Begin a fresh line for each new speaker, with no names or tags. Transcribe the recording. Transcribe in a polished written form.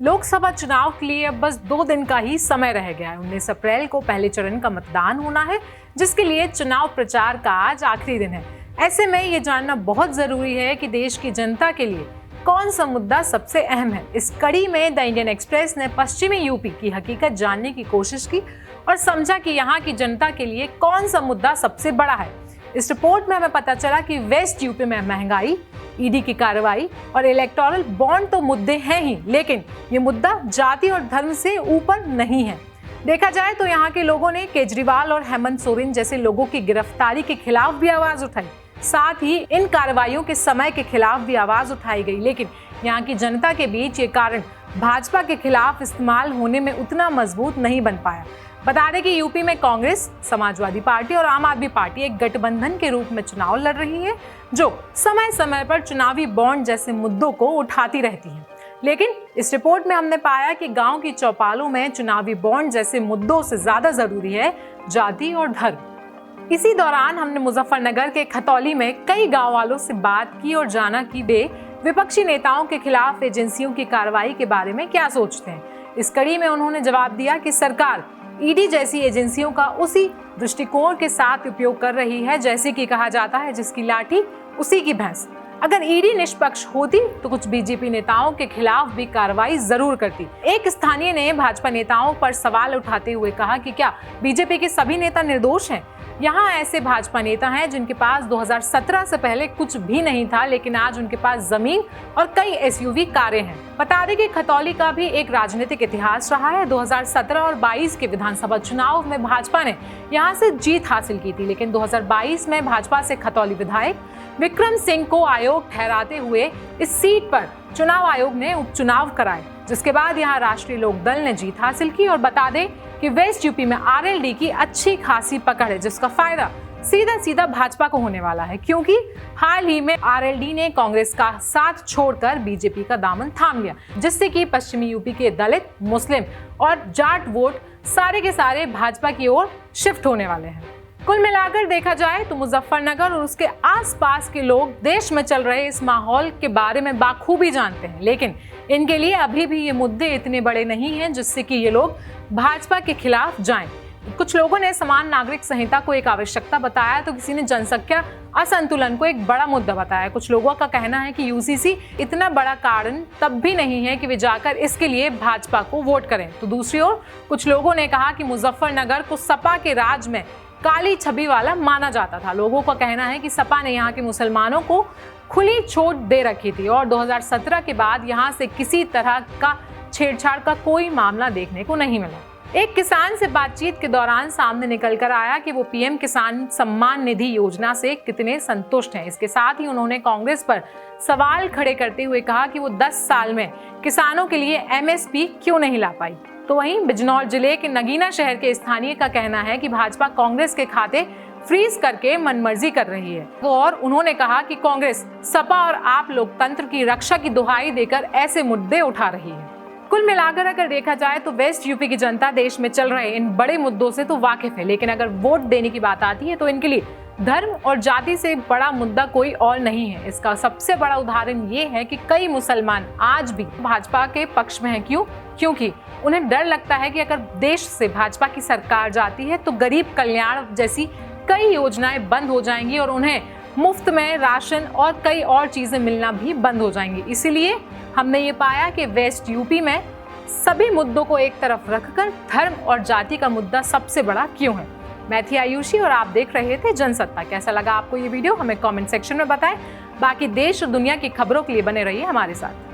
लोकसभा चुनाव के लिए अब बस 2 दिन का ही समय रह गया है। 19 अप्रैल को पहले चरण का मतदान होना है, जिसके लिए चुनाव प्रचार का आज आखिरी दिन है। ऐसे में ये जानना बहुत जरूरी है कि देश की जनता के लिए कौन सा मुद्दा सबसे अहम है। इस कड़ी में द इंडियन एक्सप्रेस ने पश्चिमी यूपी की हकीकत जानने की कोशिश की और समझा कि यहाँ की जनता के लिए कौन सा मुद्दा सबसे बड़ा है। इस रिपोर्ट में हमें पता चला कि वेस्ट यूपी में महंगाई, ईडी की कार्रवाई और इलेक्टोरल बॉन्ड तो मुद्दे हैं ही, लेकिन ये मुद्दा जाति और धर्म से ऊपर नहीं है। देखा जाए तो यहाँ के लोगों ने केजरीवाल और हेमंत सोरेन जैसे लोगों की गिरफ्तारी के खिलाफ भी आवाज उठाई, साथ ही इन कार्रवाइयों के समय के खिलाफ भी आवाज उठाई गई। लेकिन यहाँ की जनता के बीच ये कारण भाजपा के खिलाफ इस्तेमाल होने में उतना मजबूत नहीं बन पाया। बता दें कि यूपी में कांग्रेस, समाजवादी पार्टी और आम आदमी पार्टी एक गठबंधन के रूप में चुनाव लड़ रही है, जो समय समय पर चुनावी बॉन्ड जैसे मुद्दों को उठाती रहती है। लेकिन इस रिपोर्ट में हमने पाया कि गांव की चौपालों में चुनावी बॉन्ड जैसे मुद्दों से ज्यादा जरूरी है जाति और धर्म। इसी दौरान हमने मुजफ्फरनगर के खतौली में कई गाँव वालों से बात की और जाना कि वे विपक्षी नेताओं के खिलाफ एजेंसियों की कार्रवाई के बारे में क्या सोचते हैं। इस कड़ी में उन्होंने जवाब दिया कि सरकार ईडी जैसी एजेंसियों का उसी दृष्टिकोण के साथ उपयोग कर रही है, जैसे कि कहा जाता है जिसकी लाठी उसी की भैंस। अगर ईडी निष्पक्ष होती तो कुछ बीजेपी नेताओं के खिलाफ भी कार्रवाई जरूर करती। एक स्थानीय ने भाजपा नेताओं पर सवाल उठाते हुए कहा कि क्या बीजेपी के सभी नेता निर्दोष हैं? यहाँ ऐसे भाजपा नेता हैं जिनके पास 2017 से पहले कुछ भी नहीं था, लेकिन आज उनके पास जमीन और कई एसयूवी कारें हैं। बता दें कि खतौली का भी एक राजनीतिक इतिहास रहा है। 2017 और 22 के विधानसभा चुनाव में भाजपा ने यहाँ से जीत हासिल की थी, लेकिन 2022 में भाजपा से खतौली विधायक विक्रम सिंह को अयोग्य ठहराते हुए इस सीट पर चुनाव आयोग ने उपचुनाव कराए, जिसके बाद यहाँ राष्ट्रीय लोकदल ने जीत हासिल की। और बता दें कि वेस्ट यूपी में आरएलडी की अच्छी खासी पकड़ है, जिसका फायदा सीधा भाजपा को होने वाला है, क्योंकि हाल ही में आरएलडी ने कांग्रेस का साथ छोड़कर बीजेपी का दामन थाम लिया, जिससे कि पश्चिमी यूपी के दलित, मुस्लिम और जाट वोट सारे के सारे भाजपा की ओर शिफ्ट होने वाले हैं। कुल मिलाकर देखा जाए तो मुजफ्फरनगर और उसके आसपास के लोग देश में चल रहे इस माहौल के बारे में बाखूबी जानते हैं, लेकिन इनके लिए अभी भी ये मुद्दे इतने बड़े नहीं हैं जिससे कि ये लोग भाजपा के खिलाफ जाएं। कुछ लोगों ने समान नागरिक संहिता को एक आवश्यकता बताया, तो किसी ने जनसंख्या असंतुलन को एक बड़ा मुद्दा बताया। कुछ लोगों का कहना है कि यूसीसी इतना बड़ा कारण तब भी नहीं है कि वे जाकर इसके लिए भाजपा को वोट करें। तो दूसरी ओर कुछ लोगों ने कहा कि मुजफ्फरनगर को सपा के राज में काली छवि वाला माना जाता था। लोगों का कहना है कि सपा ने यहाँ के मुसलमानों को खुली छूट दे रखी थी और 2017 के बाद यहाँ से किसी तरह का छेड़छाड़ का कोई मामला देखने को नहीं मिला। एक किसान से बातचीत के दौरान सामने निकल कर आया कि वो पीएम किसान सम्मान निधि योजना से कितने संतुष्ट हैं। इसके साथ ही उन्होंने कांग्रेस पर सवाल खड़े करते हुए कहा कि वो 10 साल में किसानों के लिए एमएसपी क्यों नहीं ला पाई। तो वहीं बिजनौर जिले के नगीना शहर के स्थानीय का कहना है कि भाजपा कांग्रेस के खाते फ्रीज करके मनमर्जी कर रही है और उन्होंने कहा कि कांग्रेस सपा और आप लोकतंत्र की रक्षा की दुहाई देकर ऐसे मुद्दे उठा रही है। कुल मिलाकर अगर देखा जाए तो वेस्ट यूपी की जनता देश में चल रहे इन बड़े मुद्दों से तो वाकिफ है, लेकिन अगर वोट देने की बात आती है तो इनके लिए धर्म और जाति से बड़ा मुद्दा कोई और नहीं है। इसका सबसे बड़ा उदाहरण ये है कि कई मुसलमान आज भी भाजपा के पक्ष में हैं। क्योंकि उन्हें डर लगता है कि अगर देश से भाजपा की सरकार जाती है तो गरीब कल्याण जैसी कई योजनाएं बंद हो जाएंगी और उन्हें मुफ्त में राशन और कई और चीजें मिलना भी बंद हो जाएंगी। इसीलिए हमने ये पाया कि वेस्ट यूपी में सभी मुद्दों को एक तरफ रखकर धर्म और जाति का मुद्दा सबसे बड़ा क्यों है। मैं थी आयुषी और आप देख रहे थे जनसत्ता। कैसा लगा आपको ये वीडियो हमें कमेंट सेक्शन में बताएं। बाकी देश और दुनिया की खबरों के लिए बने रहिए हमारे साथ।